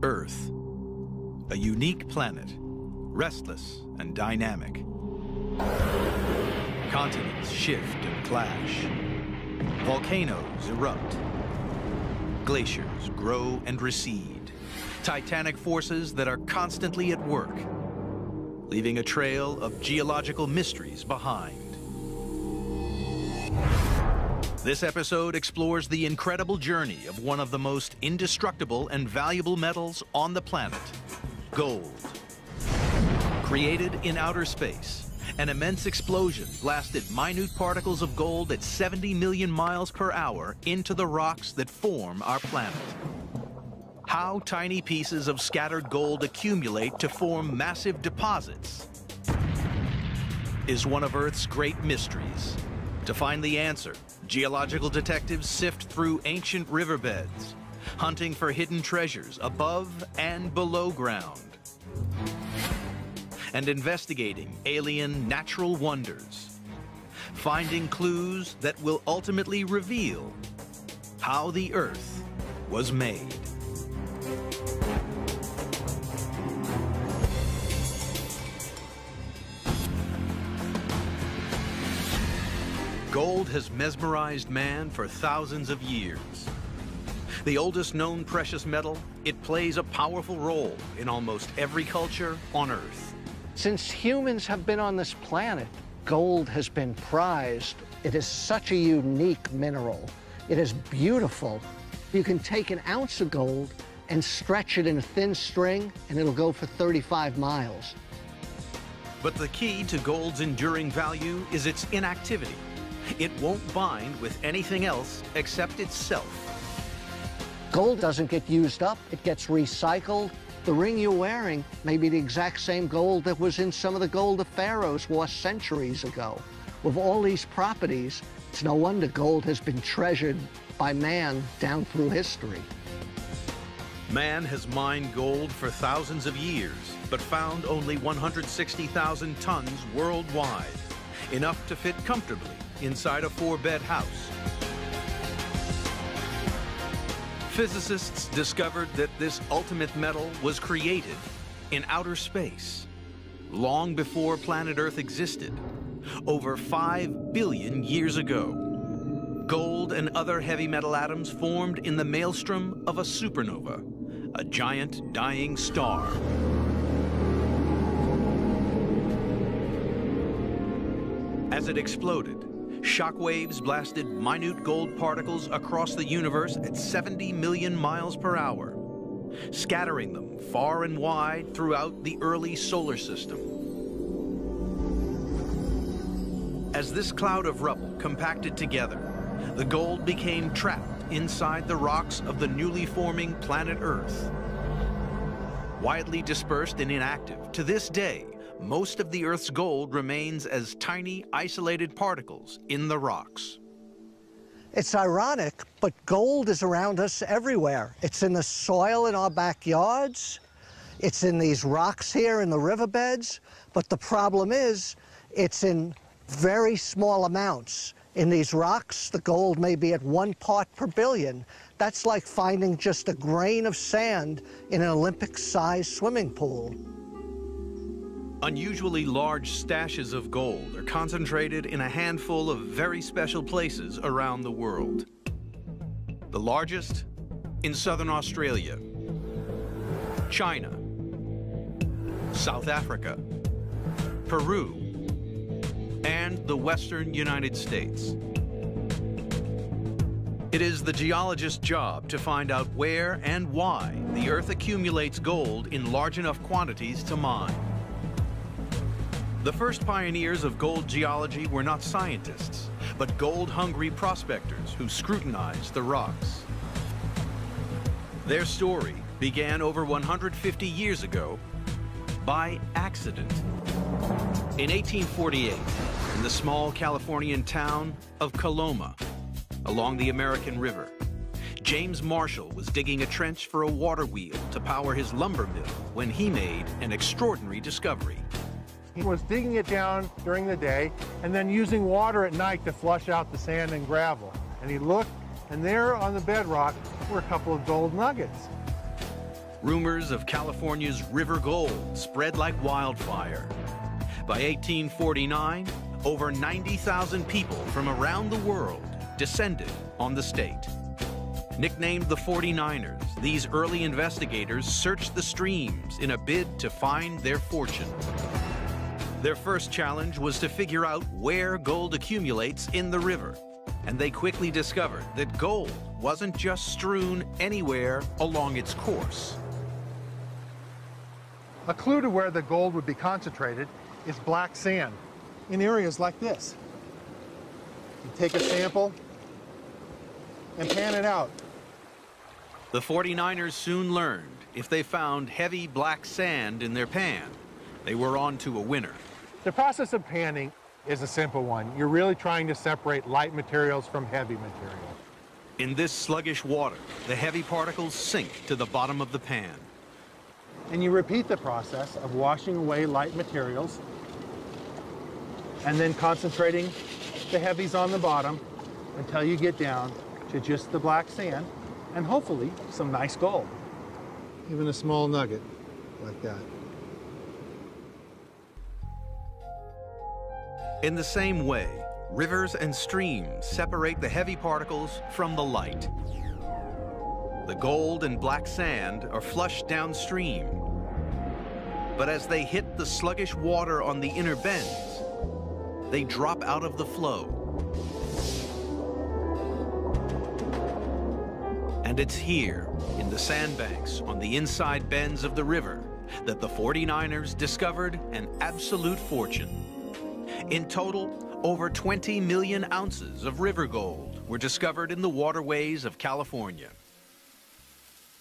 Earth, a unique planet, restless and dynamic. Continents shift and clash. Volcanoes erupt. Glaciers grow and recede. Titanic forces that are constantly at work, leaving a trail of geological mysteries behind. This episode explores the incredible journey of one of the most indestructible and valuable metals on the planet, gold. Created in outer space, an immense explosion blasted minute particles of gold at 70 million miles per hour into the rocks that form our planet. How tiny pieces of scattered gold accumulate to form massive deposits is one of Earth's great mysteries. To find the answer, geological detectives sift through ancient riverbeds, hunting for hidden treasures above and below ground, and investigating alien natural wonders, finding clues that will ultimately reveal how the Earth was made. Gold has mesmerized man for thousands of years. The oldest known precious metal, it plays a powerful role in almost every culture on Earth. Since humans have been on this planet, gold has been prized. It is such a unique mineral. It is beautiful. You can take an ounce of gold and stretch it in a thin string, and it'll go for 35 miles. But the key to gold's enduring value is its inactivity. It won't bind with anything else except itself. Gold doesn't get used up, it gets recycled. The ring you're wearing may be the exact same gold that was in some of the gold the pharaohs wore centuries ago. With all these properties, it's no wonder gold has been treasured by man down through history. Man has mined gold for thousands of years, but found only 160,000 tons worldwide, enough to fit comfortably inside a 4-bed house. Physicists discovered that this ultimate metal was created in outer space, long before planet Earth existed, over 5 billion years ago. Gold and other heavy metal atoms formed in the maelstrom of a supernova, a giant dying star. As it exploded, shockwaves blasted minute gold particles across the universe at 70 million miles per hour, scattering them far and wide throughout the early solar system. As this cloud of rubble compacted together, the gold became trapped inside the rocks of the newly forming planet Earth. Widely dispersed and inactive, to this day, most of the Earth's gold remains as tiny, isolated particles in the rocks. It's ironic, but gold is around us everywhere. It's in the soil in our backyards. It's in these rocks here in the riverbeds. But the problem is, it's in very small amounts. In these rocks, the gold may be at 1 part per billion. That's like finding just a grain of sand in an Olympic-sized swimming pool. Unusually large stashes of gold are concentrated in a handful of very special places around the world. The largest in southern Australia, China, South Africa, Peru, and the western United States. It is the geologist's job to find out where and why the Earth accumulates gold in large enough quantities to mine. The first pioneers of gold geology were not scientists, but gold-hungry prospectors who scrutinized the rocks. Their story began over 150 years ago by accident. In 1848, in the small Californian town of Coloma, along the American River, James Marshall was digging a trench for a water wheel to power his lumber mill when he made an extraordinary discovery. He was digging it down during the day and then using water at night to flush out the sand and gravel. And he looked, and there on the bedrock were a couple of gold nuggets. Rumors of California's river gold spread like wildfire. By 1849, over 90,000 people from around the world descended on the state. Nicknamed the 49ers, these early investigators searched the streams in a bid to find their fortune. Their first challenge was to figure out where gold accumulates in the river, and they quickly discovered that gold wasn't just strewn anywhere along its course. A clue to where the gold would be concentrated is black sand in areas like this. You take a sample and pan it out. The 49ers soon learned if they found heavy black sand in their pan, they were on to a winner. The process of panning is a simple one. You're really trying to separate light materials from heavy material. In this sluggish water, the heavy particles sink to the bottom of the pan. And you repeat the process of washing away light materials and then concentrating the heavies on the bottom until you get down to just the black sand and hopefully some nice gold. Even a small nugget like that. In the same way, rivers and streams separate the heavy particles from the light. The gold and black sand are flushed downstream, but as they hit the sluggish water on the inner bends, they drop out of the flow. And it's here, in the sandbanks on the inside bends of the river, that the 49ers discovered an absolute fortune. In total, over 20 million ounces of river gold were discovered in the waterways of California.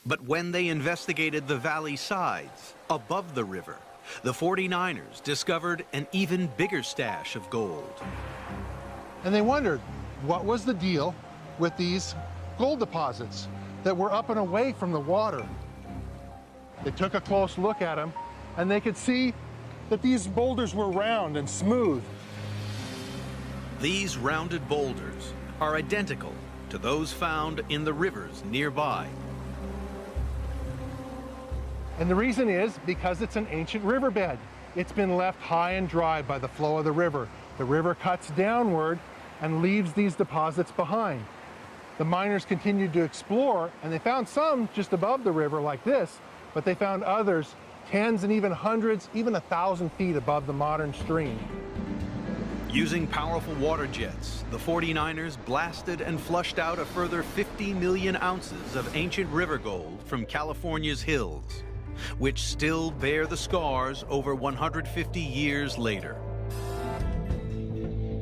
But when they investigated the valley sides, above the river, the 49ers discovered an even bigger stash of gold. And they wondered, what was the deal with these gold deposits that were up and away from the water? They took a close look at them, and they could see that these boulders were round and smooth. These rounded boulders are identical to those found in the rivers nearby. And the reason is because it's an ancient riverbed. It's been left high and dry by the flow of the river. The river cuts downward and leaves these deposits behind. The miners continued to explore, and they found some just above the river like this, but they found others tens and even hundreds, even 1,000 feet above the modern stream. Using powerful water jets, the 49ers blasted and flushed out a further 50 million ounces of ancient river gold from California's hills, which still bear the scars over 150 years later.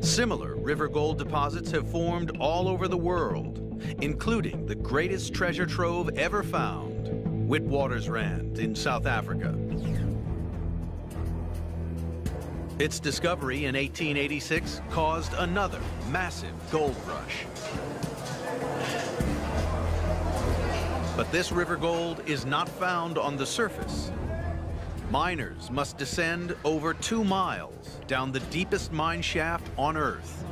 Similar river gold deposits have formed all over the world, including the greatest treasure trove ever found, Witwatersrand in South Africa. Its discovery in 1886 caused another massive gold rush. But this river gold is not found on the surface. Miners must descend over 2 miles down the deepest mine shaft on Earth.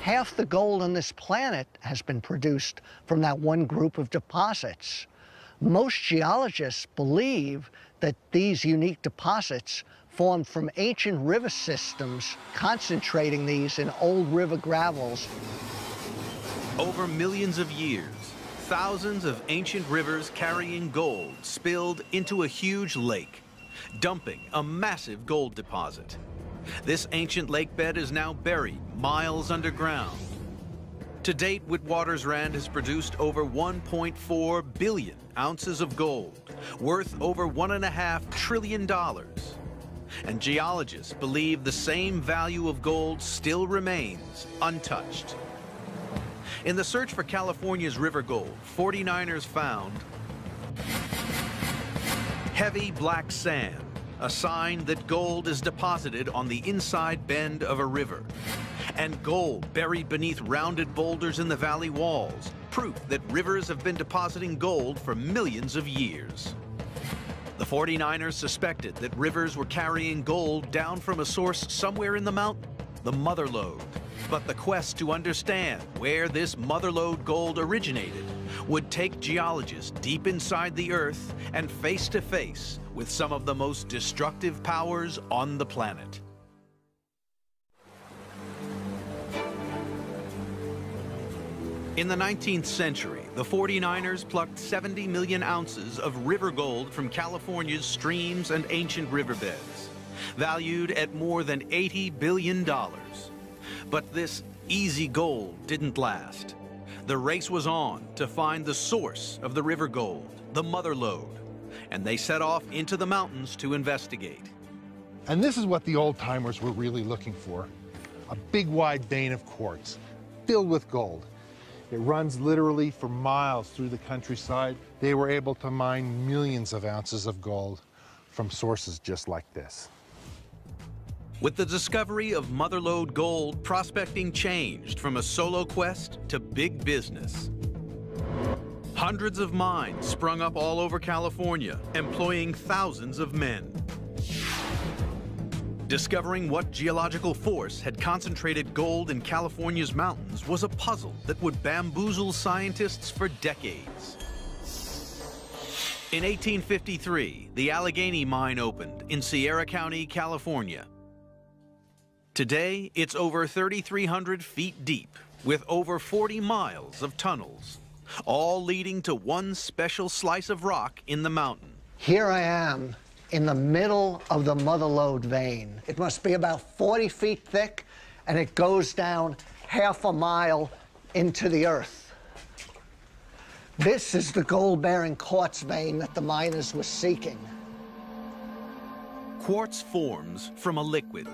Half the gold on this planet has been produced from that one group of deposits. Most geologists believe that these unique deposits formed from ancient river systems, concentrating these in old river gravels. Over millions of years, thousands of ancient rivers carrying gold spilled into a huge lake, dumping a massive gold deposit. This ancient lake bed is now buried miles underground. To date, Witwatersrand has produced over 1.4 billion ounces of gold, worth over $1.5 trillion. And geologists believe the same value of gold still remains untouched. In the search for California's river gold, 49ers found heavy black sand, a sign that gold is deposited on the inside bend of a river, and gold buried beneath rounded boulders in the valley walls, proof that rivers have been depositing gold for millions of years. The 49ers suspected that rivers were carrying gold down from a source somewhere in the mountain, the mother lode. But the quest to understand where this mother lode gold originated would take geologists deep inside the Earth and face to face with some of the most destructive powers on the planet. In the 19th century, the 49ers plucked 70 million ounces of river gold from California's streams and ancient riverbeds, valued at more than $80 billion. But this easy gold didn't last. The race was on to find the source of the river gold, the mother lode, and they set off into the mountains to investigate. And this is what the old-timers were really looking for: a big wide vein of quartz filled with gold. It runs literally for miles through the countryside. They were able to mine millions of ounces of gold from sources just like this. With the discovery of mother lode gold, prospecting changed from a solo quest to big business. Hundreds of mines sprung up all over California, employing thousands of men. Discovering what geological force had concentrated gold in California's mountains was a puzzle that would bamboozle scientists for decades. In 1853, the Allegheny mine opened in Sierra County, California. Today, it's over 3,300 feet deep, with over 40 miles of tunnels, all leading to one special slice of rock in the mountain. Here I am in the middle of the mother lode vein. It must be about 40 feet thick, and it goes down half a mile into the earth. This is the gold-bearing quartz vein that the miners were seeking. Quartz forms from a liquid,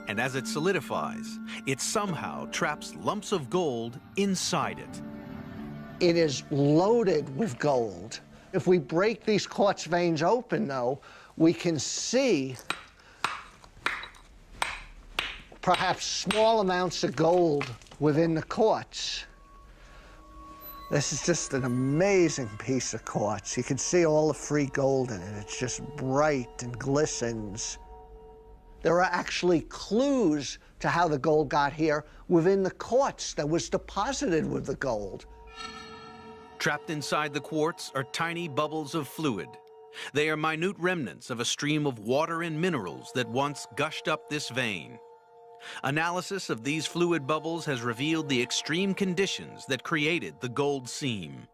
and as it solidifies, it somehow traps lumps of gold inside it. It is loaded with gold. If we break these quartz veins open, though, we can see perhaps small amounts of gold within the quartz. This is just an amazing piece of quartz. You can see all the free gold in it. It's just bright and glistens. There are actually clues to how the gold got here within the quartz that was deposited with the gold. Trapped inside the quartz are tiny bubbles of fluid. They are minute remnants of a stream of water and minerals that once gushed up this vein. Analysis of these fluid bubbles has revealed the extreme conditions that created the gold seam.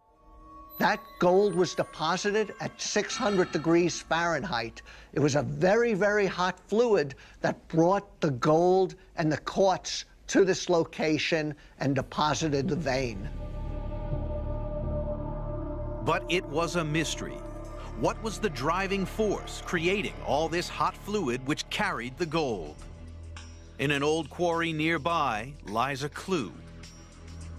That gold was deposited at 600 degrees Fahrenheit. It was a very, very hot fluid that brought the gold and the quartz to this location and deposited the vein. But it was a mystery. What was the driving force creating all this hot fluid which carried the gold? In an old quarry nearby lies a clue.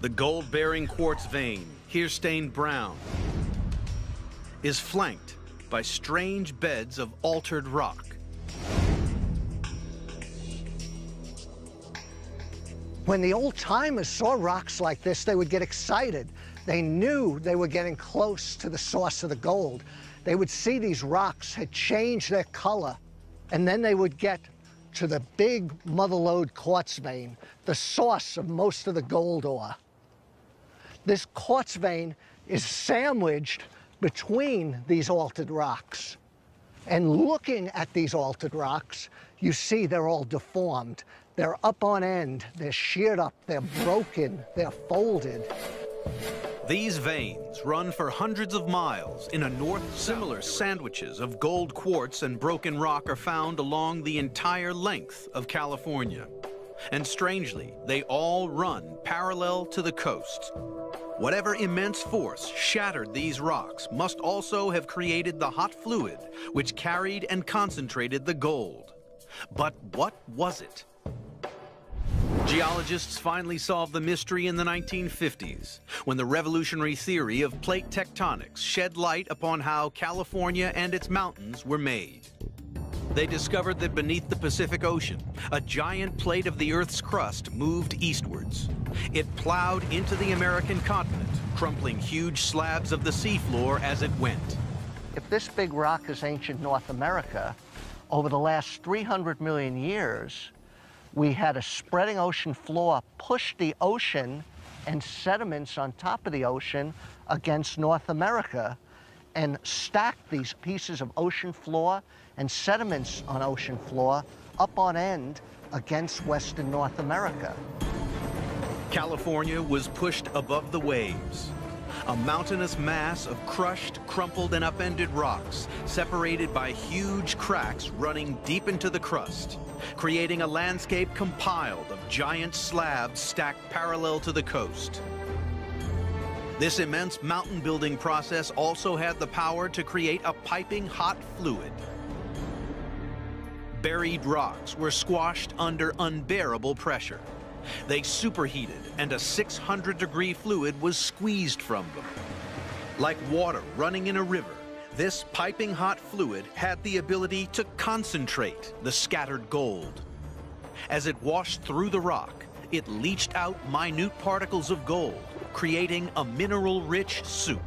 The gold-bearing quartz vein, here stained brown, is flanked by strange beds of altered rock. When the old-timers saw rocks like this, they would get excited. They knew they were getting close to the source of the gold. They would see these rocks had changed their color, and then they would get to the big mother lode quartz vein, the source of most of the gold ore. This quartz vein is sandwiched between these altered rocks. And looking at these altered rocks, you see they're all deformed. They're up on end, they're sheared up, they're broken, they're folded. These veins run for hundreds of miles in a north-south. Similar sandwiches of gold quartz and broken rock are found along the entire length of California. And strangely, they all run parallel to the coast. Whatever immense force shattered these rocks must also have created the hot fluid which carried and concentrated the gold. But what was it? Geologists finally solved the mystery in the 1950s, when the revolutionary theory of plate tectonics shed light upon how California and its mountains were made. They discovered that beneath the Pacific Ocean, a giant plate of the Earth's crust moved eastwards. It plowed into the American continent, crumpling huge slabs of the seafloor as it went. If this big rock is ancient North America, over the last 300 million years, We had a spreading ocean floor push the ocean and sediments on top of the ocean against North America and stack these pieces of ocean floor and sediments on ocean floor up on end against Western North America. California was pushed above the waves. A mountainous mass of crushed, crumpled, and upended rocks, separated by huge cracks running deep into the crust, creating a landscape compiled of giant slabs stacked parallel to the coast. This immense mountain building process also had the power to create a piping hot fluid. Buried rocks were squashed under unbearable pressure. They superheated, and a 600-degree fluid was squeezed from them. Like water running in a river, this piping hot fluid had the ability to concentrate the scattered gold. As it washed through the rock, it leached out minute particles of gold, creating a mineral-rich soup.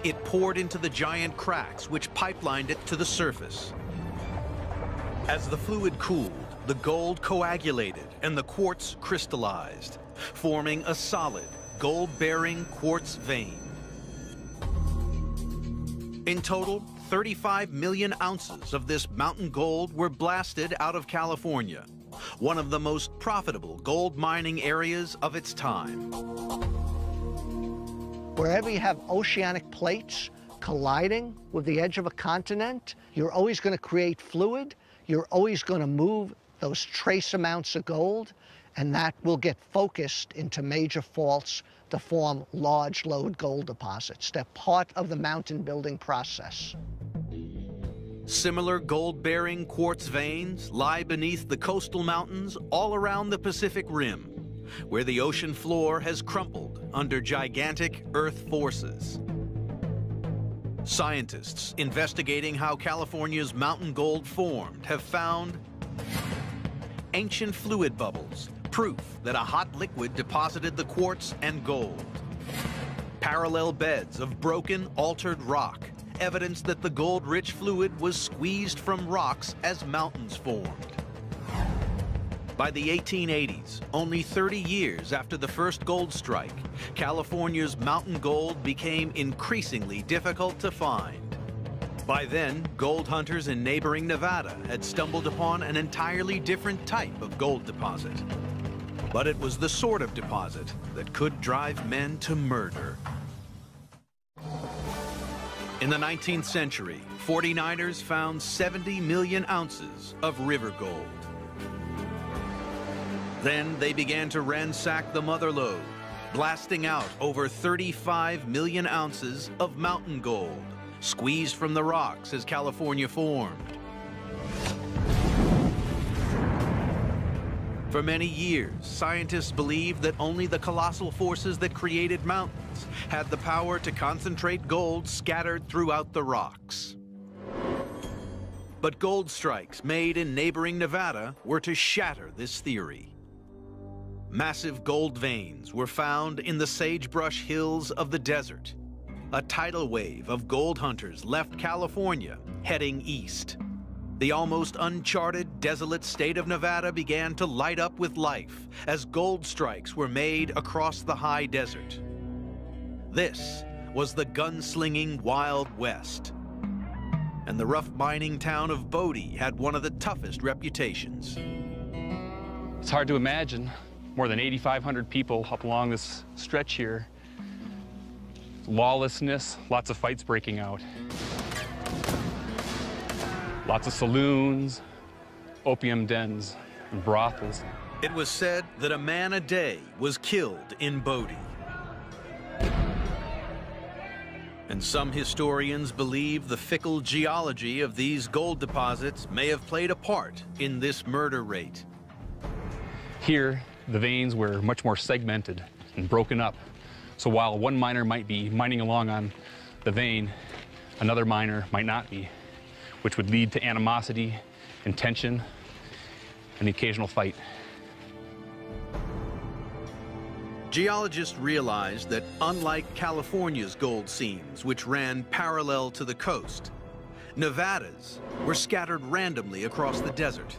It poured into the giant cracks which pipelined it to the surface. As the fluid cooled, the gold coagulated and the quartz crystallized, forming a solid, gold-bearing quartz vein. In total, 35 million ounces of this mountain gold were blasted out of California, one of the most profitable gold mining areas of its time. Wherever you have oceanic plates colliding with the edge of a continent, you're always going to create fluid, you're always going to move those trace amounts of gold, and that will get focused into major faults to form large load gold deposits. They're part of the mountain building process. Similar gold-bearing quartz veins lie beneath the coastal mountains all around the Pacific Rim, where the ocean floor has crumpled under gigantic Earth forces. Scientists investigating how California's mountain gold formed have found ancient fluid bubbles, proof that a hot liquid deposited the quartz and gold. Parallel beds of broken, altered rock, evidence that the gold-rich fluid was squeezed from rocks as mountains formed. By the 1880s, only 30 years after the first gold strike, California's mountain gold became increasingly difficult to find. By then, gold hunters in neighboring Nevada had stumbled upon an entirely different type of gold deposit. But it was the sort of deposit that could drive men to murder. In the 19th century, 49ers found 70 million ounces of river gold. Then they began to ransack the mother lode, blasting out over 35 million ounces of mountain gold, squeezed from the rocks as California formed. For many years, scientists believed that only the colossal forces that created mountains had the power to concentrate gold scattered throughout the rocks. But gold strikes made in neighboring Nevada were to shatter this theory. Massive gold veins were found in the sagebrush hills of the desert. A tidal wave of gold hunters left California, heading east. The almost uncharted, desolate state of Nevada began to light up with life as gold strikes were made across the high desert. This was the gunslinging Wild West. And the rough mining town of Bodie had one of the toughest reputations. It's hard to imagine. More than 8,500 people up along this stretch here. Lawlessness, lots of fights breaking out. Lots of saloons, opium dens, and brothels. It was said that a man a day was killed in Bodie. And some historians believe the fickle geology of these gold deposits may have played a part in this murder rate. Here, the veins were much more segmented and broken up. So while one miner might be mining along on the vein, another miner might not be, which would lead to animosity and tension and the occasional fight. Geologists realized that unlike California's gold seams, which ran parallel to the coast, Nevada's were scattered randomly across the desert.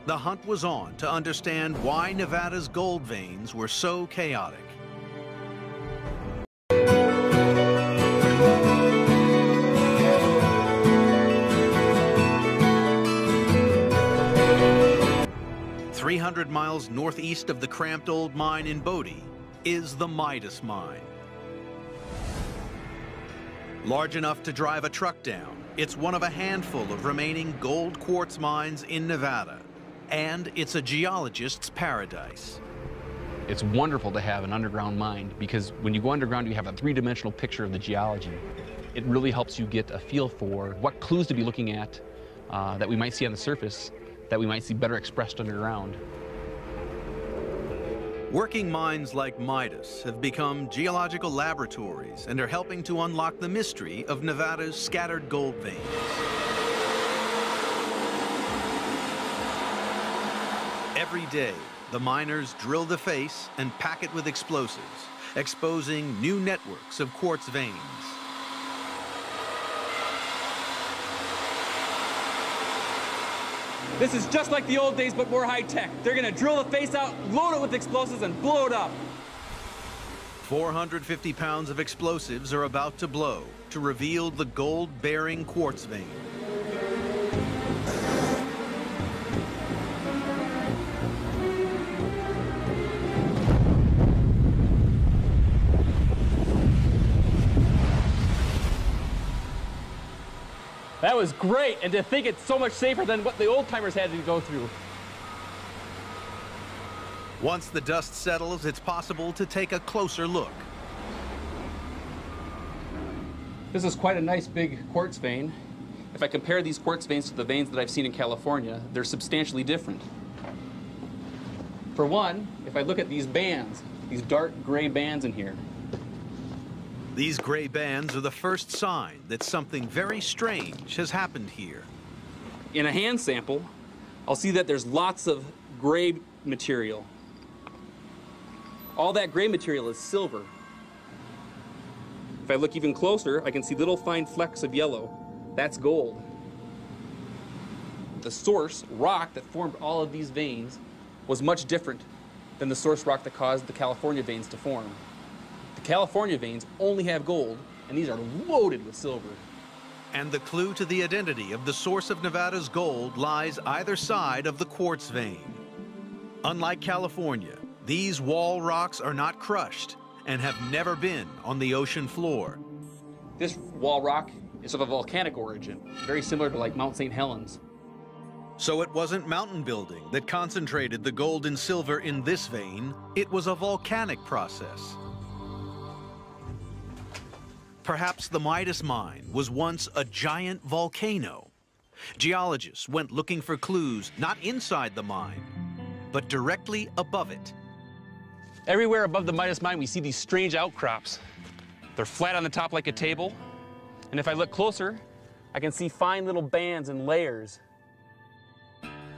the hunt was on to understand why Nevada's gold veins were so chaotic. "300 miles northeast of the cramped old mine in Bodie is the Midas Mine. Large enough to drive a truck down, it's one of a handful of remaining gold quartz mines in Nevada, and it's a geologist's paradise. It's wonderful to have an underground mine because when you go underground, you have a three-dimensional picture of the geology. It really helps you get a feel for what clues to be looking at that we might see on the surface, that we might see better expressed underground. Working mines like Midas have become geological laboratories and are helping to unlock the mystery of Nevada's scattered gold veins. Every day, the miners drill the face and pack it with explosives, exposing new networks of quartz veins. This is just like the old days, but more high-tech. They're gonna drill the face out, load it with explosives, and blow it up. 450 pounds of explosives are about to blow to reveal the gold-bearing quartz vein. That was great, and to think it's so much safer than what the old-timers had to go through. Once the dust settles, it's possible to take a closer look. This is quite a nice big quartz vein. If I compare these quartz veins to the veins that I've seen in California, they're substantially different. For one, if I look at these bands, these dark gray bands in here, These gray bands are the first sign that something very strange has happened here. in a hand sample, I'll see that there's lots of gray material. All that gray material is silver. If I look even closer, I can see little fine flecks of yellow. That's gold. The source rock that formed all of these veins was much different than the source rock that caused the California veins to form. The California veins only have gold, and these are loaded with silver. And the clue to the identity of the source of Nevada's gold lies either side of the quartz vein. Unlike California, these wall rocks are not crushed and have never been on the ocean floor. This wall rock is of a volcanic origin, very similar to like Mount St. Helens. So it wasn't mountain building that concentrated the gold and silver in this vein, it was a volcanic process. Perhaps the Midas Mine was once a giant volcano. Geologists went looking for clues not inside the mine, but directly above it. Everywhere above the Midas Mine, we see these strange outcrops. They're flat on the top like a table, and if I look closer, I can see fine little bands and layers.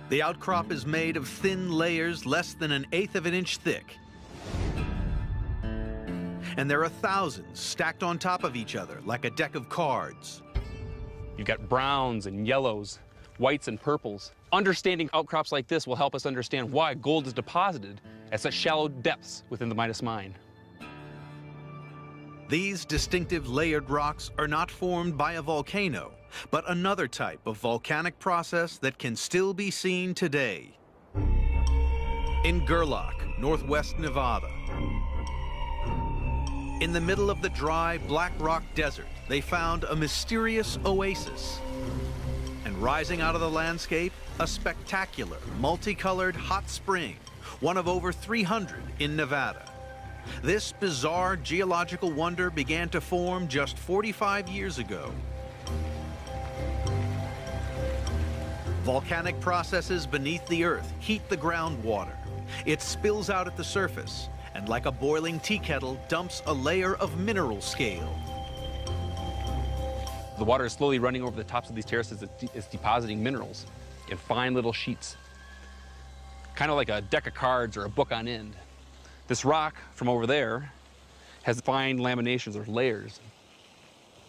The outcrop is made of thin layers less than 1/8 of an inch thick. And there are thousands stacked on top of each other like a deck of cards. You've got browns and yellows, whites and purples. Understanding outcrops like this will help us understand why gold is deposited at such shallow depths within the Midas Mine. These distinctive layered rocks are not formed by a volcano, but another type of volcanic process that can still be seen today. In Gerlach, northwest Nevada. In the middle of the dry, black rock desert, they found a mysterious oasis. And rising out of the landscape, a spectacular, multicolored hot spring, one of over 300 in Nevada. This bizarre geological wonder began to form just 45 years ago. Volcanic processes beneath the earth heat the groundwater. It spills out at the surface, and like a boiling tea kettle, dumps a layer of mineral scale. The water is slowly running over the tops of these terraces. It's depositing minerals in fine little sheets, kind of like a deck of cards or a book on end. This rock from over there has fine laminations or layers.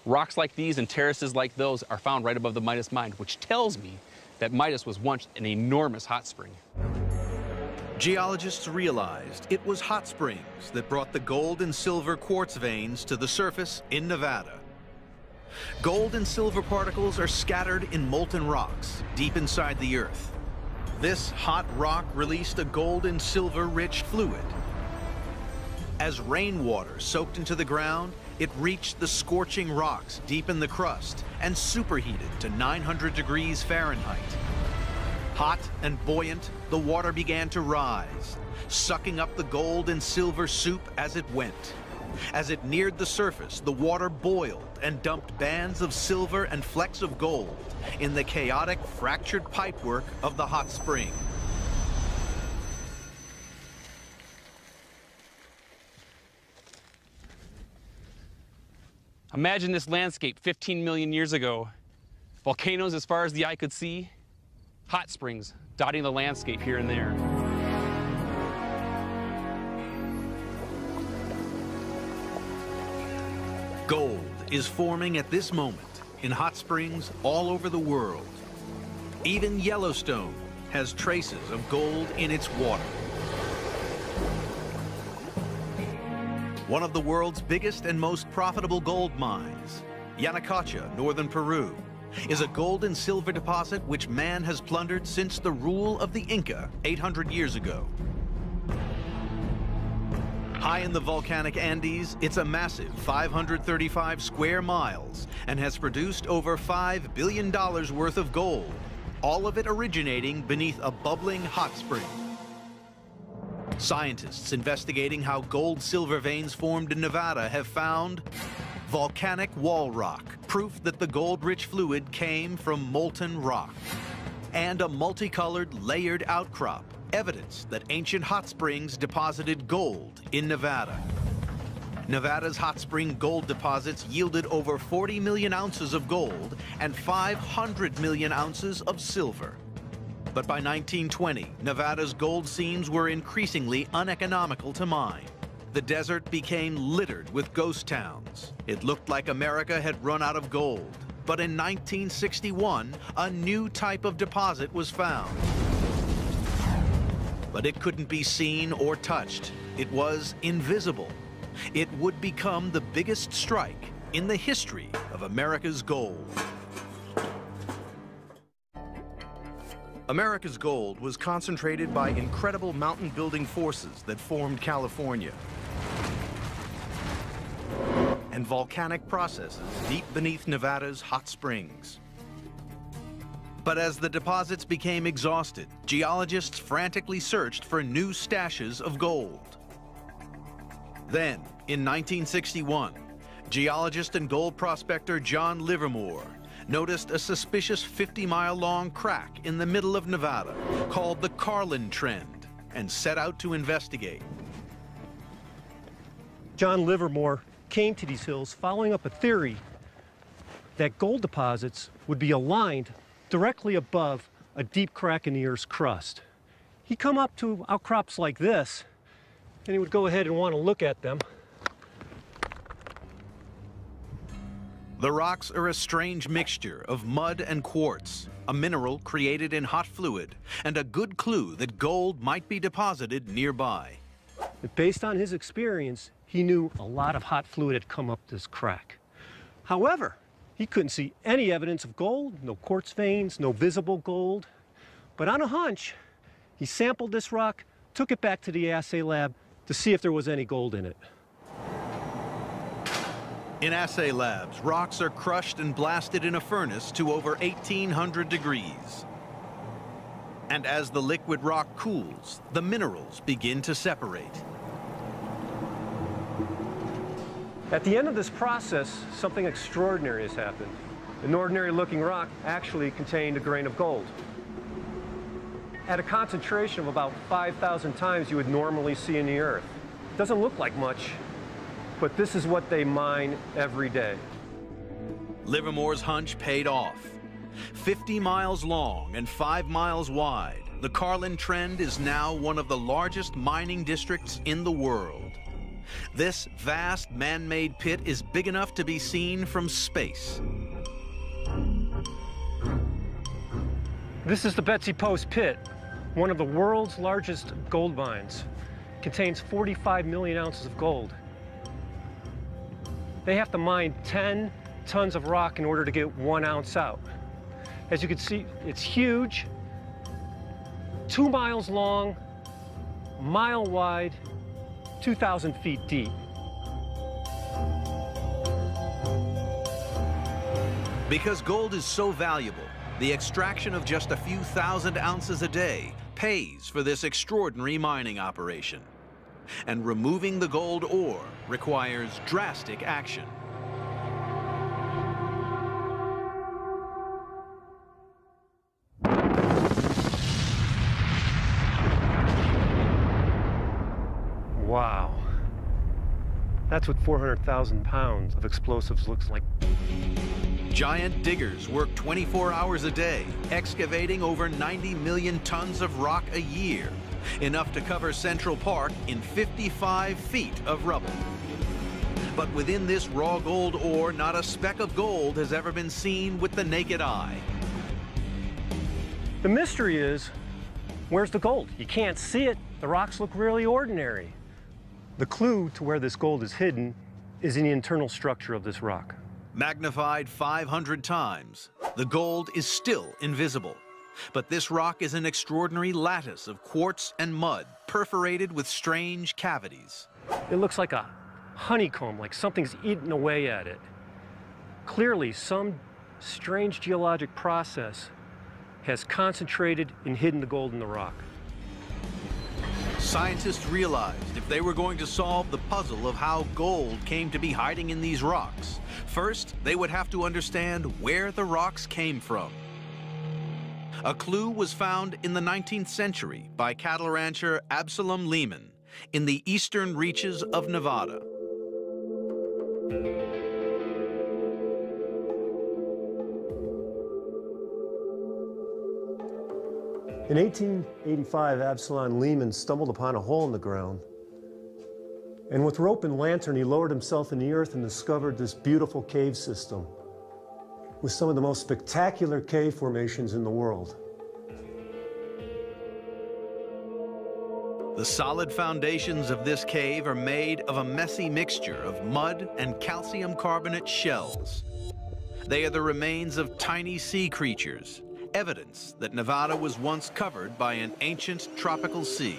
Rocks like these and terraces like those are found right above the Midas Mine, which tells me that Midas was once an enormous hot spring. Geologists realized it was hot springs that brought the gold and silver quartz veins to the surface in Nevada. Gold and silver particles are scattered in molten rocks deep inside the earth. This hot rock released a gold and silver-rich fluid. As rainwater soaked into the ground, it reached the scorching rocks deep in the crust and superheated to 900 degrees Fahrenheit. Hot and buoyant, the water began to rise, sucking up the gold and silver soup as it went. As it neared the surface, the water boiled and dumped bands of silver and flecks of gold in the chaotic, fractured pipework of the hot spring. Imagine this landscape 15 million years ago. Volcanoes as far as the eye could see, hot springs dotting the landscape here and there. Gold is forming at this moment in hot springs all over the world. Even Yellowstone has traces of gold in its water. One of the world's biggest and most profitable gold mines, Yanacocha, northern Peru, is a gold and silver deposit which man has plundered since the rule of the Inca 800 years ago. High in the volcanic Andes, it's a massive 535 square miles and has produced over $5 billion worth of gold, all of it originating beneath a bubbling hot spring. Scientists investigating how gold-silver veins formed in Nevada have found volcanic wall rock, proof that the gold-rich fluid came from molten rock, and a multicolored layered outcrop, evidence that ancient hot springs deposited gold in Nevada. Nevada's hot spring gold deposits yielded over 40 million ounces of gold and 500 million ounces of silver. But by 1920, Nevada's gold seams were increasingly uneconomical to mine. The desert became littered with ghost towns. It looked like America had run out of gold. But in 1961, a new type of deposit was found. But it couldn't be seen or touched. It was invisible. It would become the biggest strike in the history of America's gold. America's gold was concentrated by incredible mountain-building forces that formed California and volcanic processes deep beneath Nevada's hot springs. But as the deposits became exhausted, geologists frantically searched for new stashes of gold. Then, in 1961, geologist and gold prospector John Livermore noticed a suspicious 50-mile-long crack in the middle of Nevada called the Carlin Trend and set out to investigate. John Livermore came to these hills following up a theory that gold deposits would be aligned directly above a deep crack in the Earth's crust. He'd come up to outcrops like this, and he would go ahead and want to look at them. The rocks are a strange mixture of mud and quartz, a mineral created in hot fluid, and a good clue that gold might be deposited nearby. Based on his experience, he knew a lot of hot fluid had come up this crack. However, he couldn't see any evidence of gold, no quartz veins, no visible gold. But on a hunch, he sampled this rock, took it back to the assay lab to see if there was any gold in it. In assay labs, rocks are crushed and blasted in a furnace to over 1,800 degrees. And as the liquid rock cools, the minerals begin to separate. At the end of this process, something extraordinary has happened. An ordinary-looking rock actually contained a grain of gold. At a concentration of about 5,000 times you would normally see in the Earth. It doesn't look like much, but this is what they mine every day. Livermore's hunch paid off. 50 miles long and 5 miles wide, the Carlin Trend is now one of the largest mining districts in the world. This vast man-made pit is big enough to be seen from space. This is the Betsy Post Pit, one of the world's largest gold mines. It contains 45 million ounces of gold. They have to mine 10 tons of rock in order to get 1 ounce out. As you can see, it's huge, 2 miles long, a mile wide, 2,000 feet deep. Because gold is so valuable, the extraction of just a few thousand ounces a day pays for this extraordinary mining operation. And removing the gold ore requires drastic action. Wow. That's what 400,000 pounds of explosives looks like. Giant diggers work 24 hours a day, excavating over 90 million tons of rock a year, enough to cover Central Park in 55 feet of rubble. But within this raw gold ore, not a speck of gold has ever been seen with the naked eye. The mystery is, where's the gold? You can't see it. The rocks look really ordinary. The clue to where this gold is hidden is in the internal structure of this rock. Magnified 500 times, the gold is still invisible. But this rock is an extraordinary lattice of quartz and mud, perforated with strange cavities. It looks like a honeycomb, like something's eaten away at it. Clearly, some strange geologic process has concentrated and hidden the gold in the rock. Scientists realized if they were going to solve the puzzle of how gold came to be hiding in these rocks, first they would have to understand where the rocks came from. A clue was found in the 19th century by cattle rancher Absalom Lehman in the eastern reaches of Nevada. In 1885, Absalom Lehman stumbled upon a hole in the ground. And with rope and lantern, he lowered himself in the earth and discovered this beautiful cave system with some of the most spectacular cave formations in the world. The solid foundations of this cave are made of a messy mixture of mud and calcium carbonate shells. They are the remains of tiny sea creatures, evidence that Nevada was once covered by an ancient tropical sea.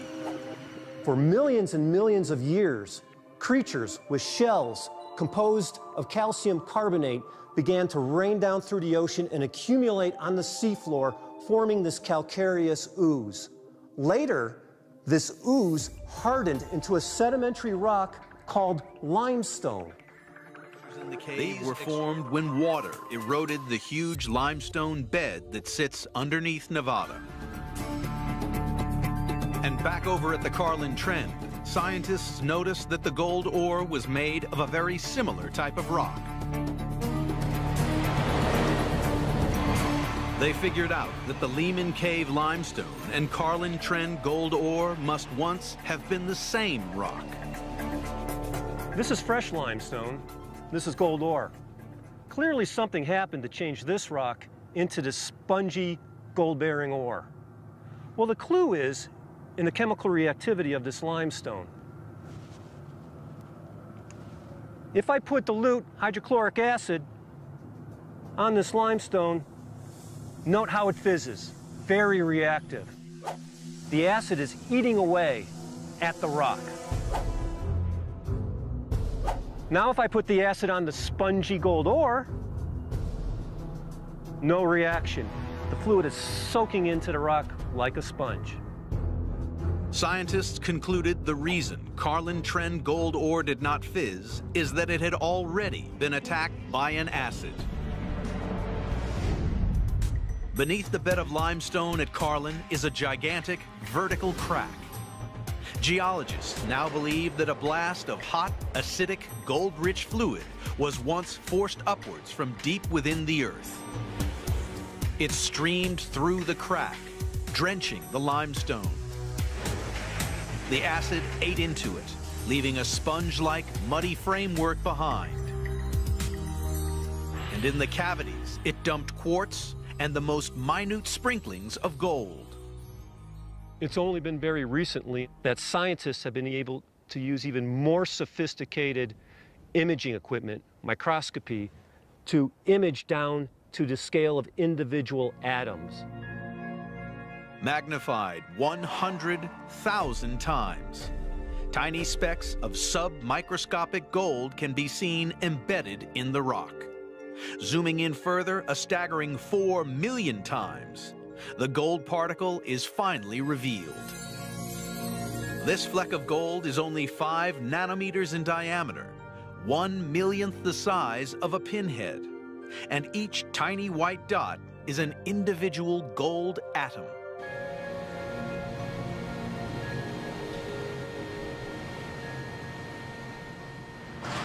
For millions and millions of years, creatures with shells composed of calcium carbonate began to rain down through the ocean and accumulate on the seafloor, forming this calcareous ooze. Later, this ooze hardened into a sedimentary rock called limestone. They were formed when water eroded the huge limestone bed that sits underneath Nevada. And back over at the Carlin Trend, scientists noticed that the gold ore was made of a very similar type of rock. They figured out that the Lehman Cave limestone and Carlin Trend gold ore must once have been the same rock. This is fresh limestone. This is gold ore. Clearly something happened to change this rock into this spongy gold-bearing ore. Well, the clue is in the chemical reactivity of this limestone. If I put dilute hydrochloric acid on this limestone, note how it fizzes. Very reactive. The acid is eating away at the rock. Now if I put the acid on the spongy gold ore, no reaction. The fluid is soaking into the rock like a sponge. Scientists concluded the reason Carlin Trend gold ore did not fizz is that it had already been attacked by an acid. Beneath the bed of limestone at Carlin is a gigantic vertical crack. Geologists now believe that a blast of hot, acidic, gold-rich fluid was once forced upwards from deep within the earth. It streamed through the crack, drenching the limestone. The acid ate into it, leaving a sponge-like, muddy framework behind. And in the cavities, it dumped quartz and the most minute sprinklings of gold. It's only been very recently that scientists have been able to use even more sophisticated imaging equipment, microscopy, to image down to the scale of individual atoms. Magnified 100,000 times. Tiny specks of sub-microscopic gold can be seen embedded in the rock. Zooming in further, a staggering 4 million times, the gold particle is finally revealed. This fleck of gold is only 5 nanometers in diameter, 1/1,000,000th the size of a pinhead, and each tiny white dot is an individual gold atom.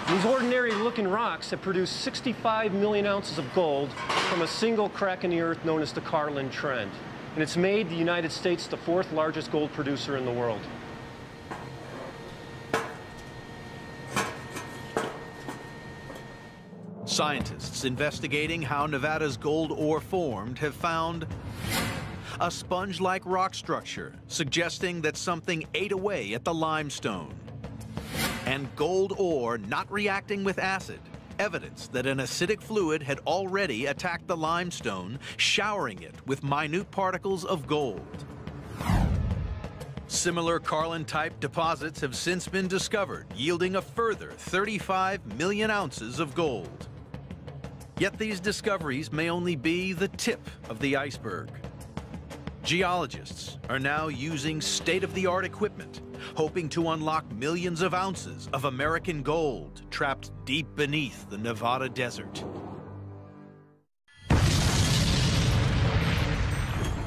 These ordinary-looking rocks have produced 65 million ounces of gold from a single crack in the earth known as the Carlin Trend. And it's made the United States the 4th largest gold producer in the world. Scientists investigating how Nevada's gold ore formed have found a sponge-like rock structure, suggesting that something ate away at the limestone. And gold ore not reacting with acid, evidence that an acidic fluid had already attacked the limestone, showering it with minute particles of gold. Similar Carlin-type deposits have since been discovered, yielding a further 35 million ounces of gold. Yet these discoveries may only be the tip of the iceberg. Geologists are now using state-of-the-art equipment, hoping to unlock millions of ounces of American gold trapped deep beneath the Nevada desert.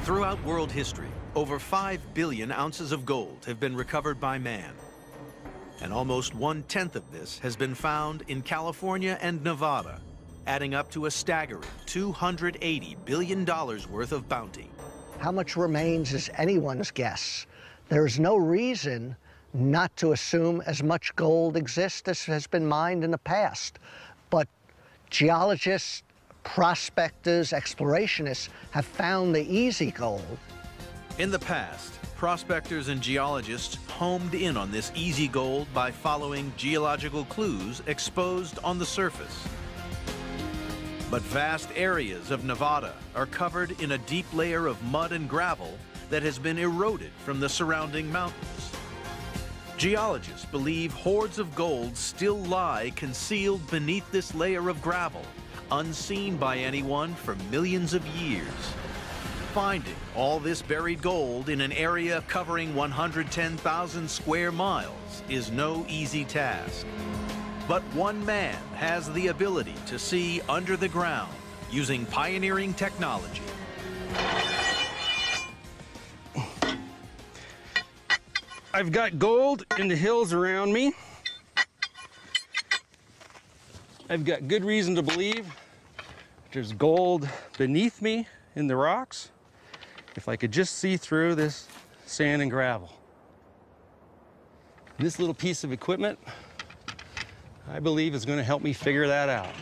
Throughout world history, over 5 billion ounces of gold have been recovered by man. And almost 1/10 of this has been found in California and Nevada, adding up to a staggering $280 billion worth of bounty. How much remains is anyone's guess. There's no reason not to assume as much gold exists as has been mined in the past. But geologists, prospectors, explorationists have found the easy gold. In the past, prospectors and geologists homed in on this easy gold by following geological clues exposed on the surface. But vast areas of Nevada are covered in a deep layer of mud and gravel that has been eroded from the surrounding mountains. Geologists believe hoards of gold still lie concealed beneath this layer of gravel, unseen by anyone for millions of years. Finding all this buried gold in an area covering 110,000 square miles is no easy task. But one man has the ability to see under the ground using pioneering technology. I've got gold in the hills around me. I've got good reason to believe there's gold beneath me in the rocks. If I could just see through this sand and gravel. This little piece of equipment, I believe, is going to help me figure that out.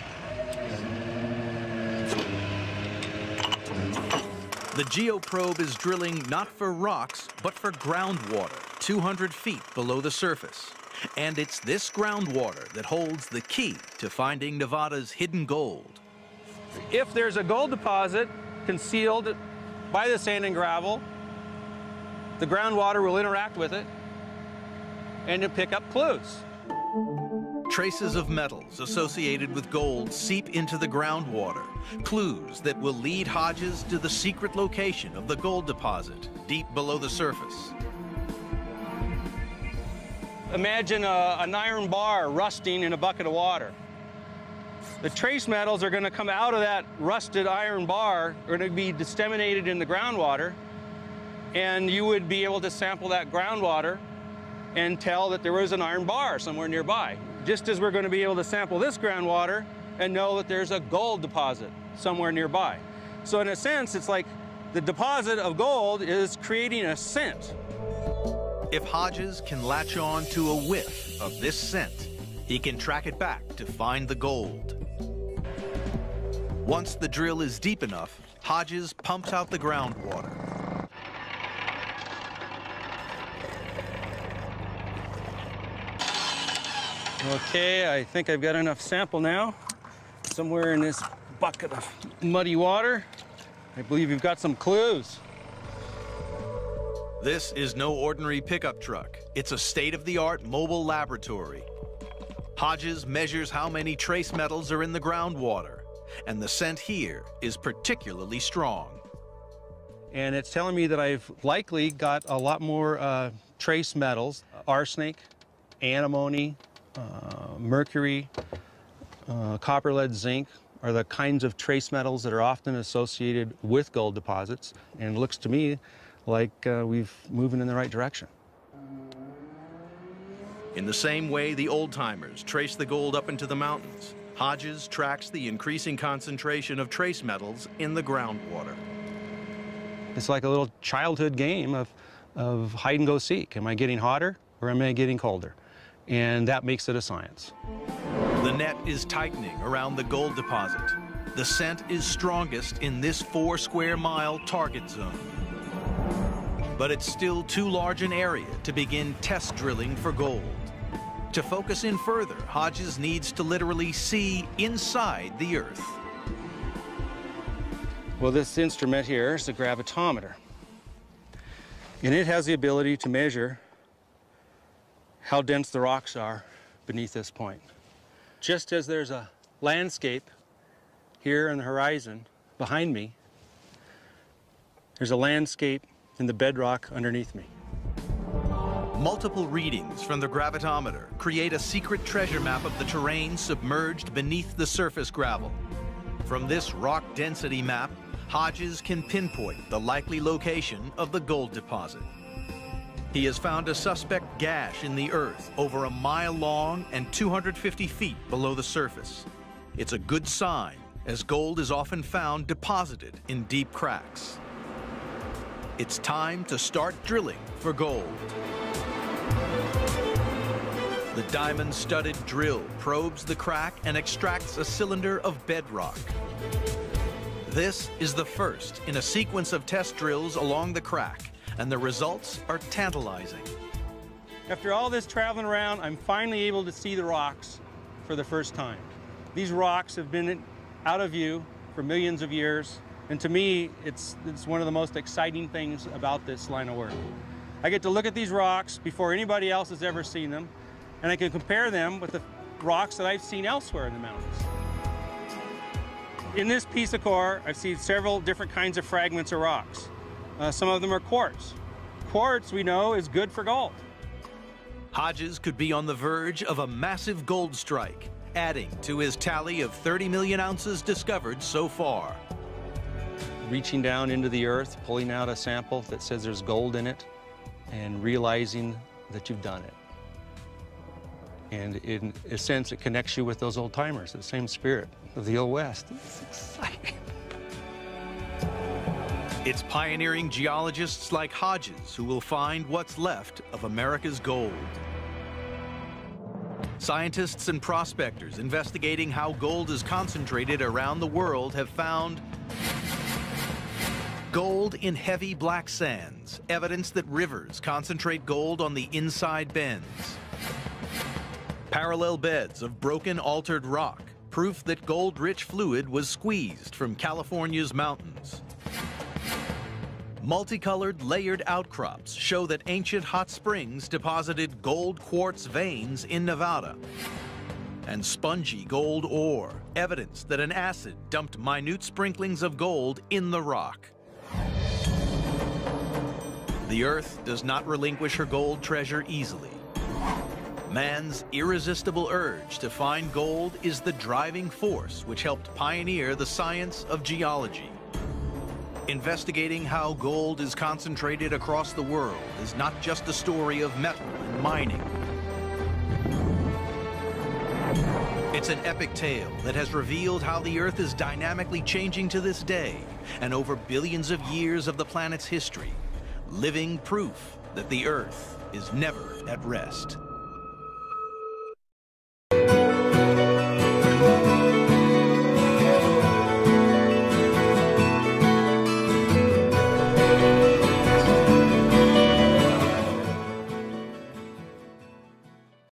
The GeoProbe is drilling not for rocks, but for groundwater 200 feet below the surface. And it's this groundwater that holds the key to finding Nevada's hidden gold. If there's a gold deposit concealed by the sand and gravel, the groundwater will interact with it and it'll pick up clues. Traces of metals associated with gold seep into the groundwater, clues that will lead Hodges to the secret location of the gold deposit deep below the surface. Imagine an iron bar rusting in a bucket of water. The trace metals are going to come out of that rusted iron bar, are going to be disseminated in the groundwater, and you would be able to sample that groundwater and tell that there was an iron bar somewhere nearby. Just as we're going to be able to sample this groundwater and know that there's a gold deposit somewhere nearby. So in a sense, it's like the deposit of gold is creating a scent. If Hodges can latch on to a whiff of this scent, he can track it back to find the gold. Once the drill is deep enough, Hodges pumps out the groundwater. Okay, I think I've got enough sample now. Somewhere in this bucket of muddy water, I believe you've got some clues. This is no ordinary pickup truck. It's a state-of-the-art mobile laboratory. Hodges measures how many trace metals are in the groundwater, and the scent here is particularly strong. And it's telling me that I've likely got a lot more trace metals. Arsenic, antimony, mercury, copper, lead, zinc are the kinds of trace metals that are often associated with gold deposits. And it looks to me like we've moving in the right direction. In the same way the old-timers traced the gold up into the mountains, Hodges tracks the increasing concentration of trace metals in the groundwater. It's like a little childhood game of hide and go seek. Am I getting hotter or am I getting colder? And that makes it a science. The net is tightening around the gold deposit. The scent is strongest in this 4 square mile target zone. But it's still too large an area to begin test drilling for gold. To focus in further, Hodges needs to literally see inside the earth. Well, this instrument here is a gravitometer. And it has the ability to measure how dense the rocks are beneath this point. Just as there's a landscape here on the horizon behind me, there's a landscape in the bedrock underneath me. Multiple readings from the gravitometer create a secret treasure map of the terrain submerged beneath the surface gravel. From this rock density map, Hodges can pinpoint the likely location of the gold deposit. He has found a suspect gash in the earth over a mile long and 250 feet below the surface. It's a good sign, as gold is often found deposited in deep cracks. It's time to start drilling for gold. The diamond-studded drill probes the crack and extracts a cylinder of bedrock. This is the first in a sequence of test drills along the crack, and the results are tantalizing. After all this traveling around, I'm finally able to see the rocks for the first time. These rocks have been out of view for millions of years, and to me, it's one of the most exciting things about this line of work. I get to look at these rocks before anybody else has ever seen them, and I can compare them with the rocks that I've seen elsewhere in the mountains. In this piece of core, I've seen several different kinds of fragments of rocks. Some of them are quartz. Quartz, we know, is good for gold. Hodges could be on the verge of a massive gold strike, adding to his tally of 30 million ounces discovered so far. Reaching down into the earth, pulling out a sample that says there's gold in it, and realizing that you've done it. And in a sense, it connects you with those old timers, the same spirit of the Old West. It's exciting. It's pioneering geologists like Hodges who will find what's left of America's gold. Scientists and prospectors investigating how gold is concentrated around the world have found gold in heavy black sands, evidence that rivers concentrate gold on the inside bends. Parallel beds of broken, altered rock, proof that gold-rich fluid was squeezed from California's mountains. Multicolored, layered outcrops show that ancient hot springs deposited gold quartz veins in Nevada. And spongy gold ore, evidence that an acid dumped minute sprinklings of gold in the rock. The Earth does not relinquish her gold treasure easily. Man's irresistible urge to find gold is the driving force which helped pioneer the science of geology. Investigating how gold is concentrated across the world is not just a story of metal and mining. It's an epic tale that has revealed how the Earth is dynamically changing to this day, and over billions of years of the planet's history, living proof that the Earth is never at rest.